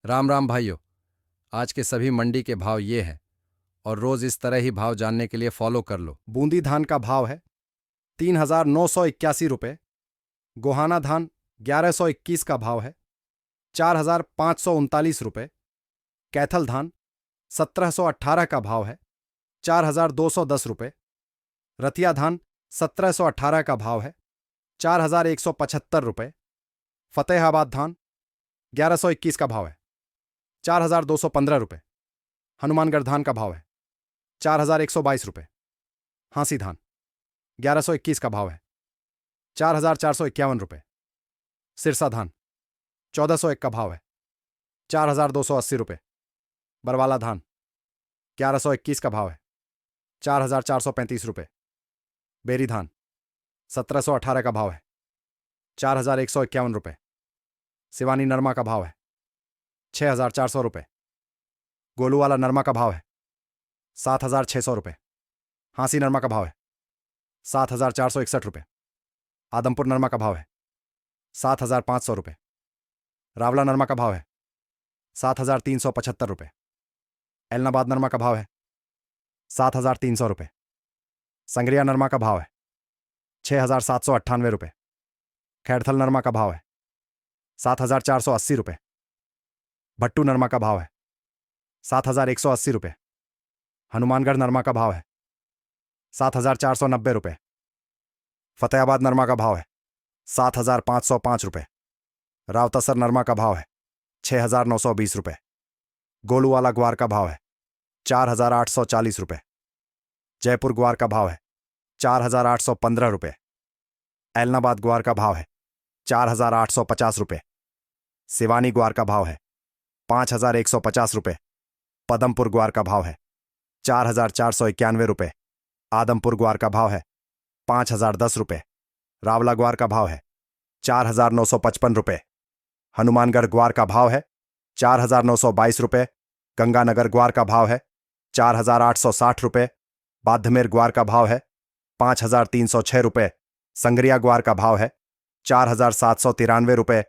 राम राम भाइयों। आज के सभी मंडी के भाव ये हैं और रोज इस तरह ही भाव जानने के लिए फॉलो कर लो। बूंदी धान का भाव है 3,981 रुपये। गोहाना धान 1,121 का भाव है 4,539 रुपये। कैथल धान 1,718 का भाव है 4,210 रुपये। रतिया धान 1,718 का भाव है 4,175 रुपये। फतेहाबाद धान 1,121 का भाव है 4,215 रुपये। हनुमानगढ़ धान का भाव है 4,122 रुपये। हांसी धान 1,121 का भाव है 4,451 रुपये। सिरसा धान 1,401 का भाव है 4,280 रुपये। बरवाला धान 1,121 का भाव है 4,435 रुपये। बेरी धान 1,718 का भाव है 4,151 रुपये। सिवानी नरमा का भाव है 6,400 रुपये। गोलूवाला नरमा का भाव है 7,600 रुपये। हांसी नरमा का भाव है 7,461 रुपये। आदमपुर नरमा का भाव है 7,500 रुपये। रावला नरमा का भाव है 7,375 रुपये। एलनाबाद नरमा का भाव है 7,300 रुपये। संग्रिया नरमा का भाव है 6,798 रुपये। खैरथल नरमा का भाव है 7,480 रुपये। भट्टू नरमा का भाव है 7,180 रुपये। हनुमानगढ़ नरमा का भाव है 7,490 रुपये। फतेहाबाद नरमा का भाव है 7,505 रुपये। रावतसर नरमा का भाव है 6,920 रुपये। गोलूवाला ग्वार का भाव है 4,840 रुपये। जयपुर ग्वार का भाव है 4,815 रुपये। एलनाबाद ग्वार का भाव है 4,850 रुपये। सिवानी ग्वार का भाव है 5,150 रुपये। पदमपुर ग्वार का भाव है 4,491 रुपये। आदमपुर ग्वार का भाव है 5,010 रुपये। रावला ग्वार का भाव है 4,955 रुपये। हनुमानगढ़ ग्वार का भाव है 4,922 रुपये। गंगानगर ग्वार का भाव है 4,860 रुपये। बाधमेर ग्वार का भाव है 5,306 रुपये। संग्रिया ग्वार का भाव है 4,793 रुपये।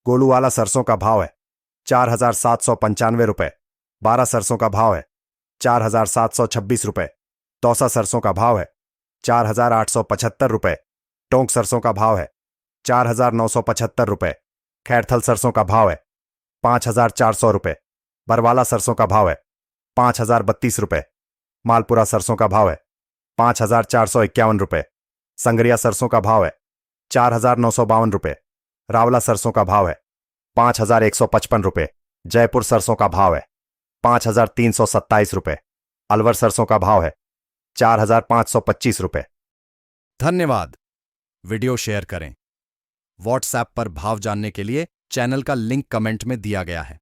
गोलूवाला सरसों का भाव है 4,795 रुपये। बारा सरसों का भाव है 4,726 रुपये। दौसा सरसों का भाव है 4,875 रुपये। टोंक सरसों का भाव है 4,975 रुपये। खैरथल सरसों का भाव है 5,400 रुपये। बरवाला सरसों का भाव है 5,032 रुपये। मालपुरा सरसों का भाव है 5,451 रुपये। संग्रिया सरसों का भाव है 4,952 रुपये। रावला सरसों का भाव है 5,155 रुपये। जयपुर सरसों का भाव है 5,327 रुपये। अलवर सरसों का भाव है 4,525 रुपये। धन्यवाद। वीडियो शेयर करें। व्हाट्सएप पर भाव जानने के लिए चैनल का लिंक कमेंट में दिया गया है।